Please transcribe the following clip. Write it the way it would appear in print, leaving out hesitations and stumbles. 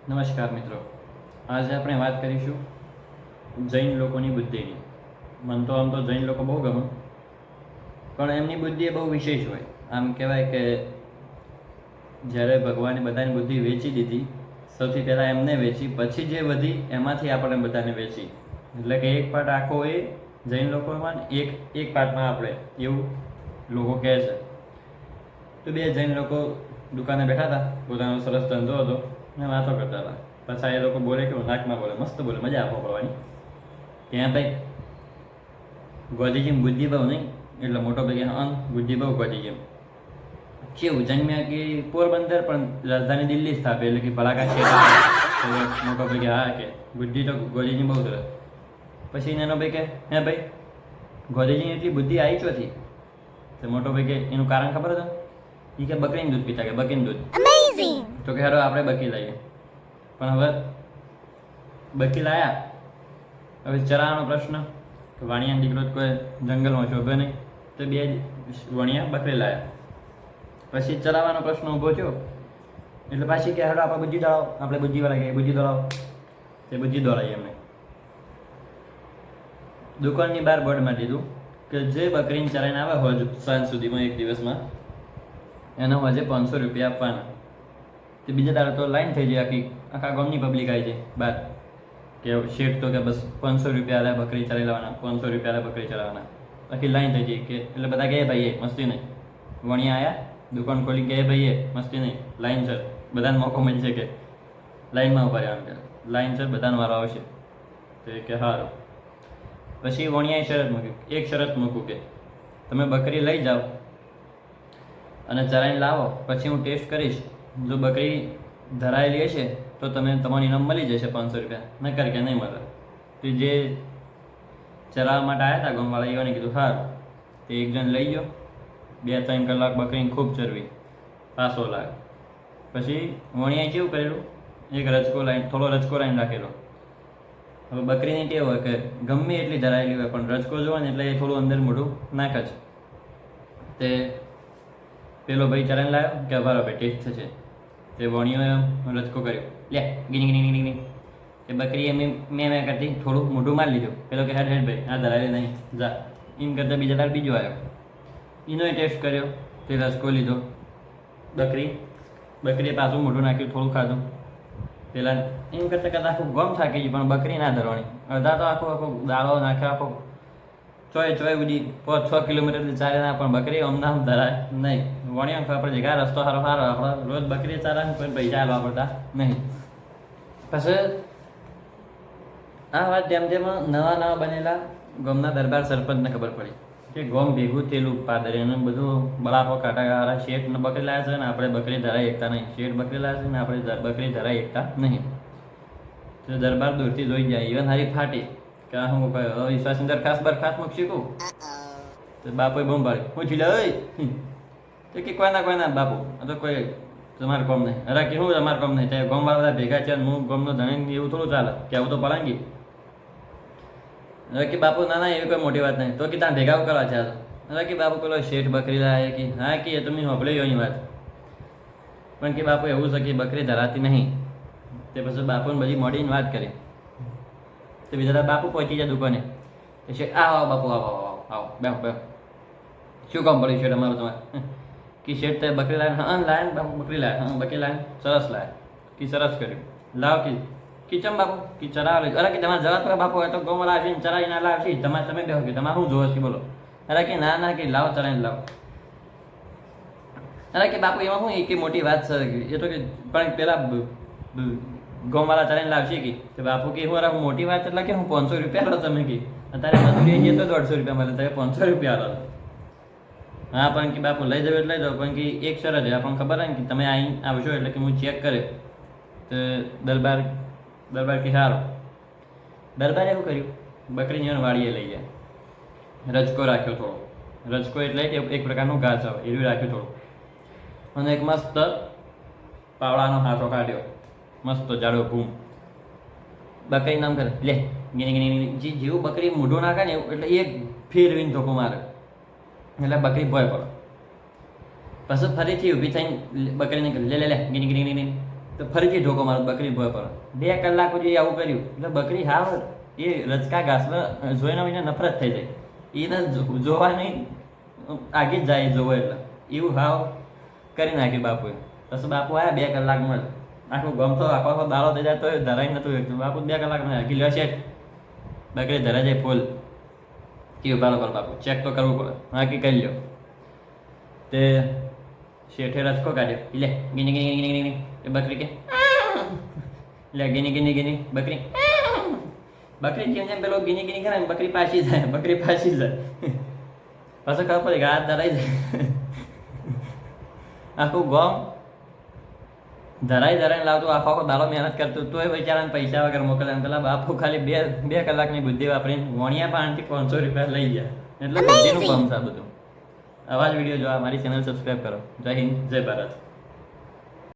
નમસ્કાર મિત્રો, આજે આપણે વાત કરીશું જૈન લોકોની બુદ્ધિની. મને તો આમ તો જૈન લોકો બહુ ગમે, પણ એમની બુદ્ધિ એ બહુ વિશેષ હોય. આમ કહેવાય કે જ્યારે ભગવાને બધાની બુદ્ધિ વેચી દીધી, સૌથી પહેલાં એમને વેચી, પછી જે વધી એમાંથી આપણે બધાને વેચી. એટલે કે એક પાર્ટ આખો એ જૈન લોકોમાં, એક પાર્ટમાં આપણે, એવું લોકો કહે છે. તો બે જૈન લોકો દુકાને બેઠા હતા, પોતાનો સરસ ધંધો હતો ને વાતો કરતા હતા. પાછા એ લોકો બોલે કે નાકમાં બોલે, મસ્ત બોલે, મજા આપો પડવાની. ત્યાં ભાઈ ગોધીજી બુદ્ધિ બહુ નહીં, એટલે મોટો ભાઈ હા બુદ્ધિ બહુ ગોધીજી કેવું જન્મ્યા કે પોરબંદર, પણ રાજધાની દિલ્હી સ્થાપે, એટલે કે ભલાકા છે. મોટો ભાઈ કે હા કે બુદ્ધિ તો ગોધીજી બહુ સરસ. પછી નાનો ભાઈ કે હે ભાઈ ગોધીજીની એટલી બુદ્ધિ આવી ચોથી? તો મોટો ભાઈ કે એનું કારણ ખબર હતું? એ કે બકરીનું દૂધ પીતા, કે બકરીનું દૂધ. તો કે હારો આપણે બકી લઈએ. પણ હવે બકી લાયા, હવે ચરાવાનો પ્રશ્ન, કે વાણિયાનો દીકરો કોઈ જંગલમાં શોભે નહીં, તો બે વણિયા બકરી લાયા. પછી ચરાવવાનો પ્રશ્ન ઊભો થયો, એટલે પાછી કે હારો આપણે બુદ્ધિ દોડાવો, આપણે બુદ્ધિવાળા કે બુદ્ધિ દોડાવો. તે બુદ્ધિ દોડાવી એમને. દુકાનની બહાર બોર્ડમાં દીધું કે જે બકરીને ચરાઈને આવે હોય સાંજ સુધીમાં, એક દિવસમાં, એનો હજે 500 રૂપિયા આપવાના. તે બીજા દાડે તો લાઈન થઈ જાય, આખા ગામની પબ્લિક આવી જાય બહાર, કે શેઠ તો કે બસ 500 રૂપિયા આલે બકરી ચરાવી લેવાના, 500 રૂપિયા આલે બકરી ચરાવવાના. આખી લાઈન થઈ જાય. કે એટલે બધા કહે ભાઈ મસ્તી નહીં. વણિયા આવ્યા, દુકાન ખોલી, કહે ભાઈ મસ્તી નહીં, લાઈન છે, બધાને મોકો મળશે કે લાઈનમાં ઉભા રહ્યા. કે લાઈન છે, બધાનો વારો આવશે. તો કે સારું. પછી વણિયાએ શરત મૂકી, એક શરત મૂકું કે તમે બકરી લઈ જાઓ અને ચરાઈને લાવો, પછી હું ટેસ્ટ કરીશ. જો બકરી ધરાયેલી હશે તો તમારી ઇનામ મળી જશે 500 રૂપિયા, નકર કે નહીં મળે. તો જે ચરાવવા માટે આવ્યા હતા ગામવાળા, એવાને કીધું સારું. તે એક જણ લઈ ગયો, 2-3 કલાક બકરીને ખૂબ ચરવી, પાછો લાગે. પછી વણિયાએ કેવું કરેલું, એક રજકો લાઈન, થોડો રજકો લાઈન રાખેલો. હવે બકરીની ટેવ હોય કે ગમે એટલી ધરાયેલી હોય, પણ રજકો જોવે ને એટલે એ થોડું અંદર મોઢું નાખે છે. તે પેલો ભાઈ ચરાઈને લાવ્યો કે બરાબર ભાઈ ટેસ્ટ થશે. તે વણિયો રજકો કર્યો, લે ગીની ગીની ગીની. તે બકરીએ મેં કરતી થોડું મોઢું મારી લીધું. પેલો કે હેડ હેડ ભાઈ આ ધરાયેલી નહીં, જા. એમ કરતાં બીજા દાડ બીજો આવ્યો, એનોય ટેસ્ટ કર્યો. તે રજકો લીધો, બકરીએ પાછું મોઢું નાખ્યું, થોડું ખાધું. પેલા એમ કરતાં આખું ગમ થાકી ગયું, પણ બકરી ના ધરવાની. અડધા તો આખો દાળો નાખ્યો, આખો ચોય બધી 5-6 કિલોમીટરથી ચાલે ના, પણ બકરી અમદામ ધરાય નહીં. વણિયા ખબર પડે કે આ રસ્તો સારો આપણે રોજ બકરી ચાલે, કોઈ પૈસા હાલવા પડતા નહીં. પછી આ વાત જેમ જેમ નવા બનેલા ગામના દરબાર સરપંચને ખબર પડી કે ગામ ભેગું થયેલું પાદરે એને બધું બળાપો કાઢા, શેઠને બકરી લાવ્યા છે ને આપણે બકરી ધરાઈ એકતા નહીં, શેઠ બકરી લાવ્યા છે ને આપણે બકરી ધરાઈ એકતા નહીં. તો દરબાર દૂરથી જોઈ જાય, ઇવન હારી ફાટી કે હું વિશ્વાસની દરખાસ્ત મૂકી શકું. તો બાપુએ બૂમ પાડી, હું ઠીલે તો કે કોઈના બાપુ આ તો કોઈ તમારે કોમ નહીં. અરે કે હું તમારે કોમ નહીં, ત્યાં ગામવાળા બધા ભેગા છે, હું ગામનો ધણી, એવું થોડું ચાલે કે આવું તો પલાંગી. અરે કે બાપુ ના એવી કોઈ મોટી વાત નહીં. તો કે ત્યાં ભેગા કરવા છે. અરે કે બાપુ પેલો શેઠ બકરી લાવે કે હા કે એ તમે સાંભળ્યો એની વાત, પણ કે બાપુ એવું છે કે બકરી ધરાતી નહીં. તે પછી બાપુને બધી મોડીને વાત કરી. તો બીજા બાપુ પહોંચી જાય દુકાને. તો શેઠ આવો બાપુ આવો બેહો. શું કામ પડ્યું શેઠ અમારું તમારે? કે શેઠ તે બકરી લાવે, હા લાવે ને બાપુ બકરી લાવે, હા બકરી લાવે, સરસ લાવે. કે સરસ કર્યું, લાવ કે ચમ બાપુ કે ચરાવ. અરે કે તમારે જવા તો બાપુ હોય તો ગોમાં લાવશે, ચરાવી ના લાવશે, તમે બેહો કે તમારે શું જોવો છે બોલો. અરે કે ના કે લાવો, ચરાવીને લાવો. અરે કે બાપુ એમાં શું એક મોટી વાત છે, એ તો કે પણ પેલા ગોમાળા ચરાઈને લાવશે કે બાપુ કે હું મોટી વાત એટલે કે હું 500 રૂપિયા લો તમે કે અત્યારે મજૂરી જઈએ તો 150 રૂપિયા મળે, તમે 500 રૂપિયા લો. હા પણ કે બાપુ લઈ જાવ એટલે લઈ જાઓ, પણ કે એક શરત છે, આપણને ખબર ને કે તમે અહીં આવશો એટલે કે હું ચેક કરે. તો દરબાર કે સારો. દરબારે એવું કર્યું, બકરીને વાડીએ લઈ જાય, રજકો રાખ્યો થોડો. રજકો એટલે કે એક પ્રકારનું ઘાસ આવે એવું રાખ્યું થોડું, અને એક મસ્ત પાવડાનો હાથો કાઢ્યો, મસ્ત જાડો ભૂમ. બકરી નામ કરે, લે ગીની જેવું બકરી મોઢું નાખે ને એટલે એક ફેરવીને ધોકો મારે, એટલે બકરી ભય પડે. પછી ફરીથી ઊભી થઈને બકરીને લે ગીની. તો તો ફરીથી ધોકો મારો બકરી ભોય પર 2 કલાક સુધી આવું કર્યું એટલે બકરી હાવ એ રચકા ઘાસમાં જોઈને એને નફરત થઈ જાય એને જોવા નહીં આગે જ જાય જોવો એટલે એવું હાવ કરી નાખ્યું બાપુએ. પછી બાપુ આવ્યા 2 કલાકમાં આખું ગમતો આખો દાડો થઈ જાય તો ધરાઈ નતું બાપુ 2 કલાકમાં હાકી લ્યો છે બકરી ધરાઈ જાય ફૂલ કેવું બાલો કરો બાપુ ચેક તો કરવું પડે હાકી કરી લ્યો. તે શેઠે રચકો કાઢ્યો લે ગીની ગીની ગીની ગીની એ બકરી કે લે ગીની ગીની ગીની બકરી જેમ જેમ પેલો ગીની ગીની કરે બકરી પાછી જાય પાછી જાય પાછો ખબર પડે કે હાથ ધરાઈ જાય આખું ગોમ ધરાઈને લાવતું આખો દાડો મહેનત કરતું તોય બિચારાને પૈસા વગર મોકલે પેલા બાપુ ખાલી 2 કલાકની બુદ્ધિ વાપરીને વણિયા પાણીથી 500 રૂપિયા લઈ ગયા એટલે બુદ્ધિનું કામ છે આ બધું. આવા જ વિડીયો જોવા મારી ચેનલ સબસ્ક્રાઈબ કરો. જય હિન્દ જય ભારત.